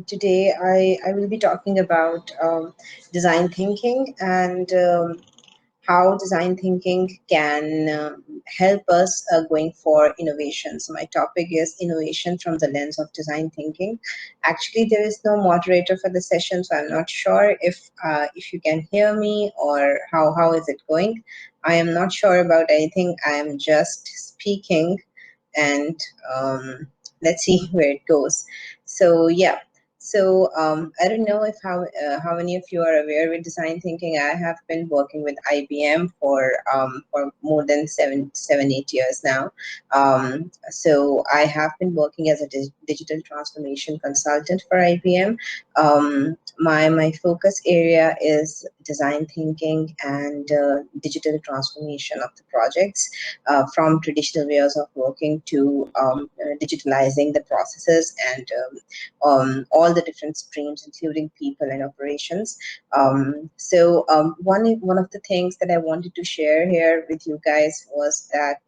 Today I will be talking about design thinking and how design thinking can help us going for innovation. So my topic is innovation from the lens of design thinking. Actually, there is no moderator for the session, so I'm not sure if you can hear me or how is it going. I am not sure about anything. I am just speaking and let's see where it goes. So yeah. So I don't know if how many of you are aware with design thinking. I have been working with IBM for more than 8 years now. So I have been working as a digital transformation consultant for IBM. My focus area is design thinking and digital transformation of the projects, from traditional ways of working to digitalizing the processes and all the different streams, including people and operations. One of the things that I wanted to share here with you guys was that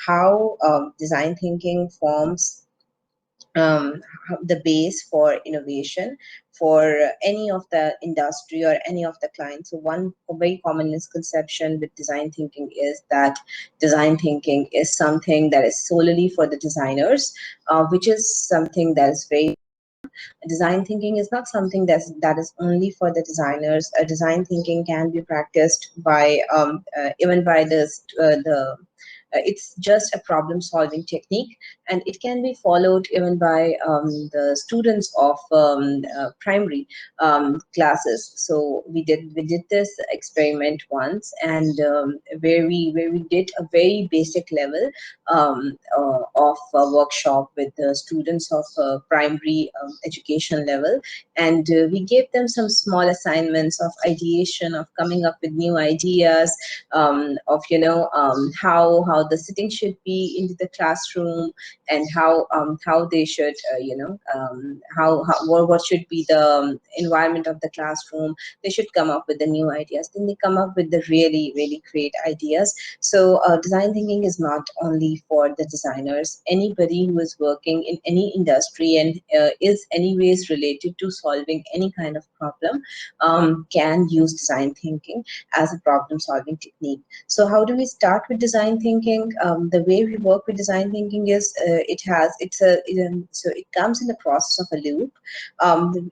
how design thinking forms the base for innovation for any of the industry or any of the clients. So one very common misconception with design thinking is that design thinking is something that is solely for the designers, which is something that is very. Design thinking is not something that is only for the designers. Design thinking can be practiced by even by the it's just a problem solving technique, and it can be followed even by the students of primary classes. So we did this experiment once, and where we did a very basic level of a workshop with the students of primary education level, and we gave them some small assignments of ideation, of coming up with new ideas, of how the sitting should be into the classroom, and how they should how what should be the environment of the classroom. They should come up with the new ideas, then they come up with the really great ideas. So design thinking is not only for the designers. Anybody who is working in any industry and is anyways related to solving any kind of problem can use design thinking as a problem solving technique. So how do we start with design thinking? The way we work with design thinking is so it comes in the process of a loop.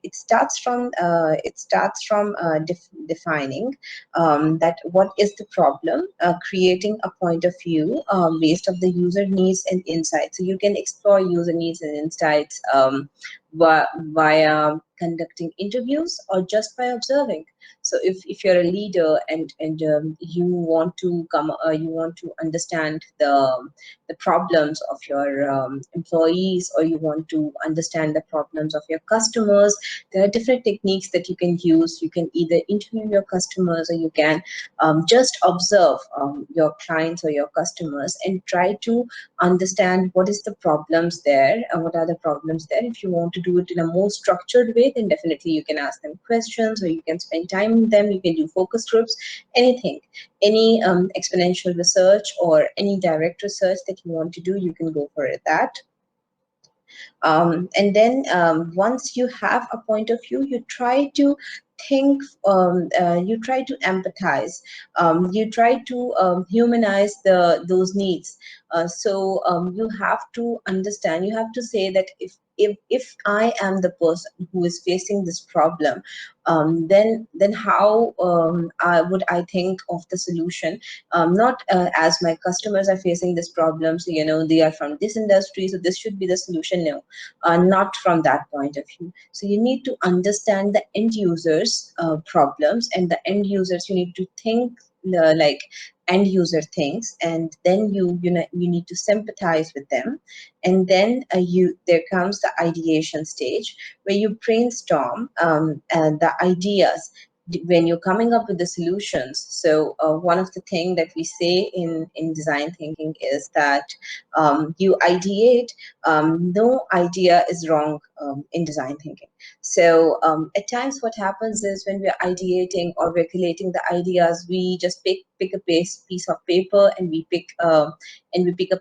It starts from defining that what is the problem, creating a point of view based of the user needs and insights. So you can explore user needs and insights via conducting interviews or just by observing. So if you're a leader and you want to understand the problems of your employees, or you want to understand the problems of your customers, there are different techniques that you can use. You can either interview your customers, or you can just observe your clients or your customers and try to understand what is the problems there and what are the problems there. If you want to do it in a more structured way, then definitely you can ask them questions, or you can spend time with them. You can do focus groups, anything, any exponential research or any direct research that you want to do, you can go for it. And then once you have a point of view, you try to think, you try to empathize, you try to humanize those needs. So you have to understand, you have to say that if I am the person who is facing this problem, then how would I think of the solution? Not as my customers are facing this problem, so they are from this industry, so this should be the solution. No, not from that point of view. So you need to understand the end users' problems, and the end users, you need to think like end user things, and then you need to sympathize with them. And then you there comes the ideation stage, where you brainstorm and the ideas when you're coming up with the solutions. So one of the things that we say in design thinking is that you ideate. No idea is wrong in design thinking. So at times, what happens is when we're ideating or we're collating the ideas, we just pick a piece of paper and we pick a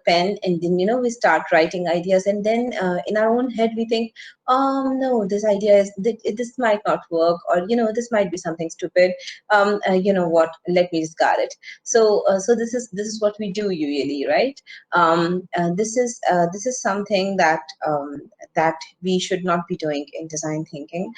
pen, and then we start writing ideas, and then in our own head we think, no, this idea this might not work, or this might be something stupid. You know what? Let me discard it. So this is what we do usually, right? This is something that we should not be doing in design thinking.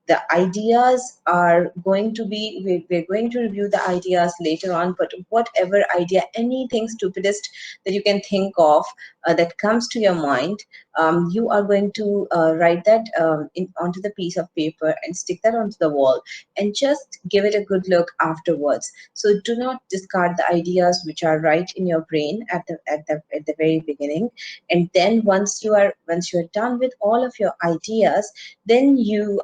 The ideas are going to be we're going to review the ideas later on, but whatever idea, anything stupidest that you can think of that comes to your mind, you are going to write that onto the piece of paper and stick that onto the wall, and just give it a good look afterwards. So do not discard the ideas which are right in your brain at the very beginning. And then once you're done with all of your ideas, then you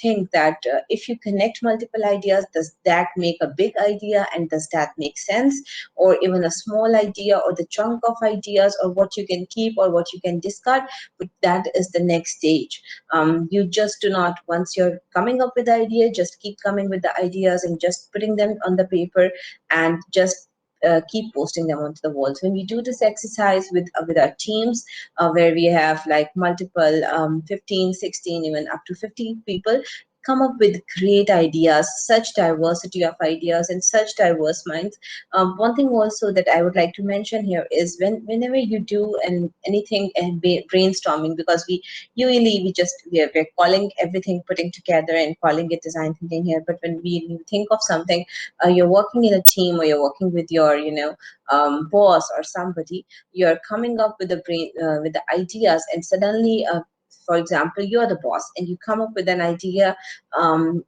think that if you connect multiple ideas, does that make a big idea, and does that make sense? Or even a small idea, or the chunk of ideas, or what you can keep or what you can discard. But that is the next stage. You just do not, once you're coming up with the idea, just keep coming with the ideas and just putting them on the paper, and just keep posting them onto the walls. When we do this exercise with our teams, where we have like multiple 15, 16, even up to 50 people, come up with great ideas, such diversity of ideas and such diverse minds. One thing also that I would like to mention here is whenever you do anything and brainstorming, because we're calling everything, putting together and calling it design thinking here. But when you think of something, you're working in a team, or you're working with your boss or somebody, you're coming up with with the ideas, and suddenly for example, you're the boss and you come up with an idea.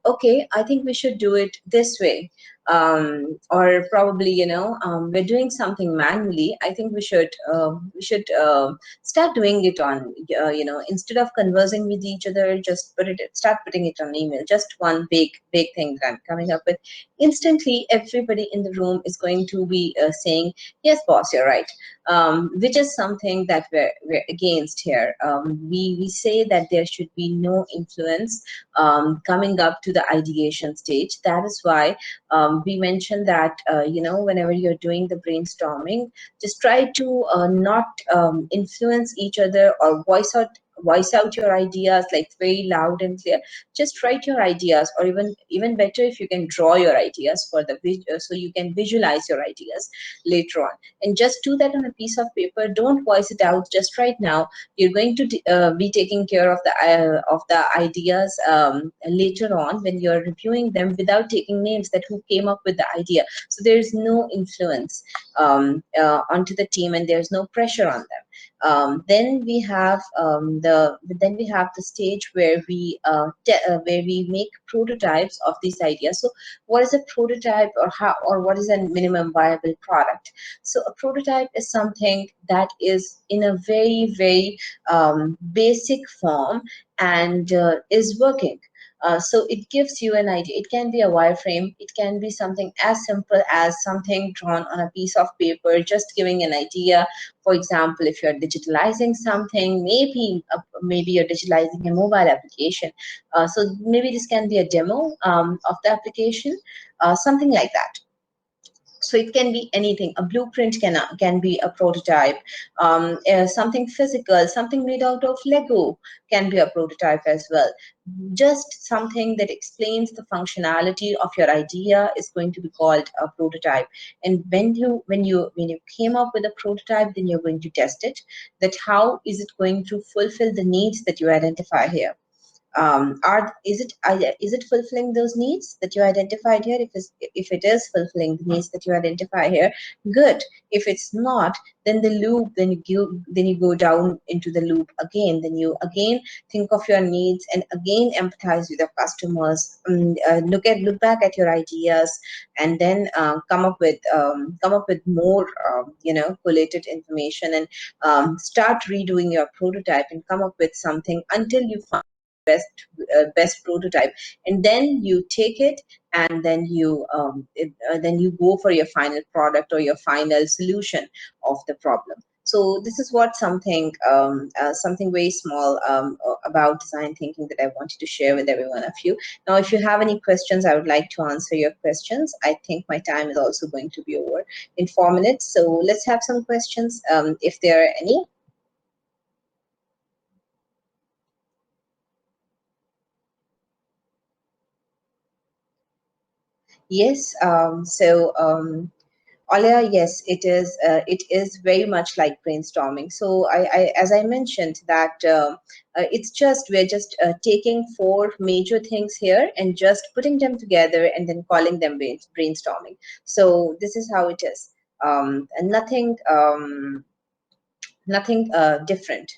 Okay, I think we should do it this way. Or probably, we're doing something manually. I think we should start doing it on, instead of conversing with each other, just start putting it on email. Just one big thing that I'm coming up with. Instantly, everybody in the room is going to be saying, "Yes, boss, you're right," which is something that we're against here. We say that there should be no influence coming up to the ideation stage. That is why we mentioned that whenever you're doing the brainstorming, just try to not influence each other, or voice out your ideas like very loud and clear. Just write your ideas, or even better, if you can draw your ideas for so you can visualize your ideas later on, and just do that on a piece of paper. Don't voice it out just right now. You're going to be taking care of the ideas later on, when you're reviewing them, without taking names that who came up with the idea. So there's no influence onto the team, and there's no pressure on them. Then we have the stage where we make prototypes of these ideas. So what is a prototype, or what is a minimum viable product? So a prototype is something that is in a very, very basic form, and is working. So it gives you an idea. It can be a wireframe. It can be something as simple as something drawn on a piece of paper, just giving an idea. For example, if you're digitalizing something, maybe you're digitalizing a mobile application. So maybe this can be a demo of the application, something like that. So it can be anything. A blueprint can be a prototype. Something physical, something made out of Lego, can be a prototype as well. Just something that explains the functionality of your idea is going to be called a prototype. And when you came up with a prototype, then you're going to test it, that how is it going to fulfill the needs that you identify here. Is it fulfilling those needs that you identified here? If it is fulfilling the needs that you identify here, good. If it's not, then you go down into the loop again. Then you again think of your needs, and again empathize with your customers. Look back at your ideas, and then come up with more collated information, and start redoing your prototype, and come up with something until you find best prototype. And then you take it, and then you go for your final product or your final solution of the problem. So this is what something very small about design thinking that I wanted to share with every one of you. Now, if you have any questions, I would like to answer your questions. I think my time is also going to be over in 4 minutes. So let's have some questions if there are any. Yes. Alia, yes, it is. It is very much like brainstorming. So, as I mentioned, that it's just we're just taking four major things here and just putting them together and then calling them brainstorming. So this is how it is. And nothing different.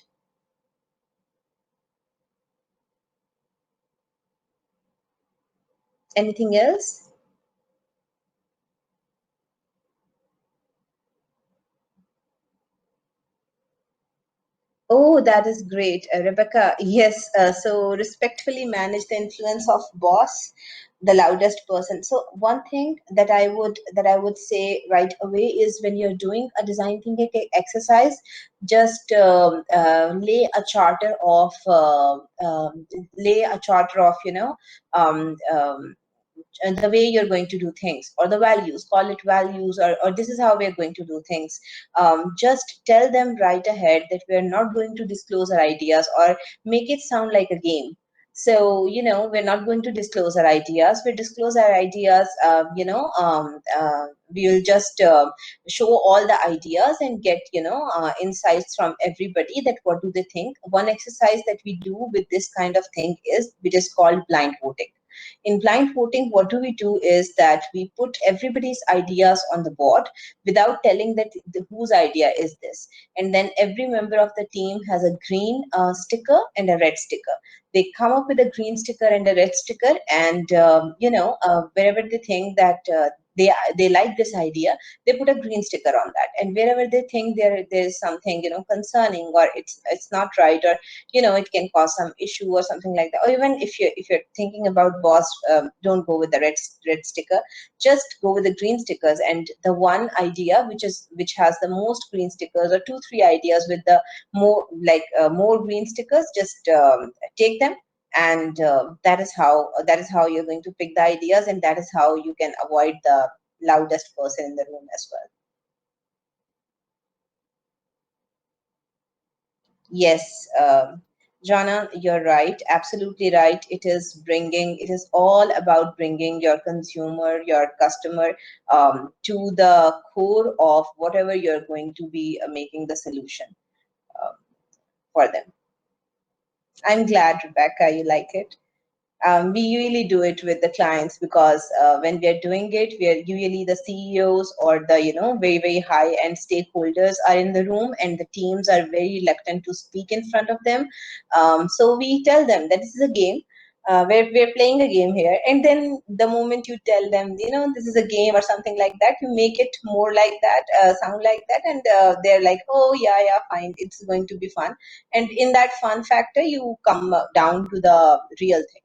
Anything else? Oh, that is great, Rebecca. Yes, so respectfully manage the influence of boss, the loudest person. So one thing that I would say right away is when you're doing a design thinking exercise, just lay a charter of and the way you're going to do things or the values, call it values, or this is how we're going to do things. Just tell them right ahead that we're not going to disclose our ideas or make it sound like a game. So we're not going to disclose our ideas. We disclose our ideas, we'll just show all the ideas and get insights from everybody that what do they think. One exercise that we do with this kind of thing is which is called blind voting. In blind voting, what do we do is that we put everybody's ideas on the board without telling that whose idea is this. And then every member of the team has a green sticker and a red sticker. They come up with a green sticker and a red sticker, and wherever they think that they like this idea, they put a green sticker on that. And wherever they think there's something concerning, or it's not right, or it can cause some issue or something like that, or even if you're thinking about boss, don't go with the red sticker, just go with the green stickers. And the one idea which has the most green stickers, or two three ideas with the more green stickers, just take them. And that is how you're going to pick the ideas, and that is how you can avoid the loudest person in the room as well. Yes, Jana, you're right, absolutely right. It is all about bringing your consumer, your customer, to the core of whatever you're going to be making the solution um, for them. I'm glad, Rebecca, you like it. We usually do it with the clients because when we are doing it, we are usually the CEOs or the very very high end stakeholders are in the room, and the teams are very reluctant to speak in front of them. So we tell them that this is a game. We're playing a game here, and then the moment you tell them, this is a game or something like that, you make it more like that, sound like that, and they're like, oh yeah, yeah, fine, it's going to be fun. And in that fun factor, you come down to the real thing.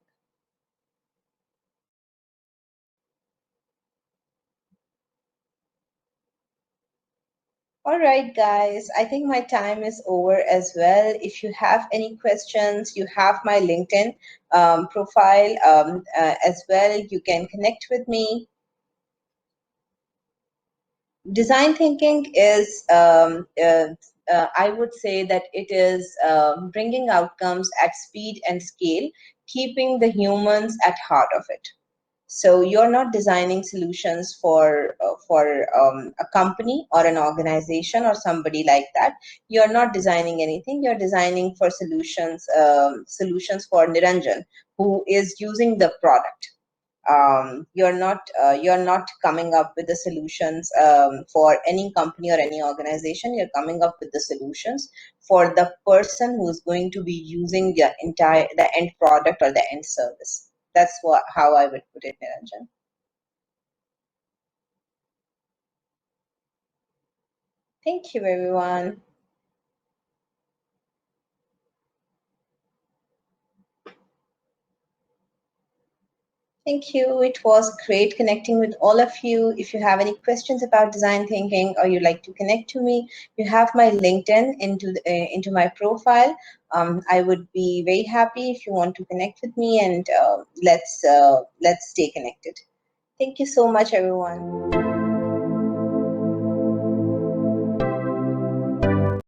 All right, guys, I think my time is over as well. If you have any questions, you have my LinkedIn profile as well. You can connect with me. Design thinking is, I would say that it is bringing outcomes at speed and scale, keeping the humans at heart of it. So you're not designing solutions for a company or an organization or somebody like that. You're not designing anything. You're designing for solutions for Niranjan, who is using the product. You're not coming up with the solutions for any company or any organization. You're coming up with the solutions for the person who's going to be using the end product or the end service. That's how I would put it, Niranjan. Thank you, everyone. Thank you. It was great connecting with all of you. If you have any questions about design thinking or you'd like to connect to me, you have my LinkedIn into my profile. I would be very happy if you want to connect with me, and let's stay connected. Thank you so much, everyone.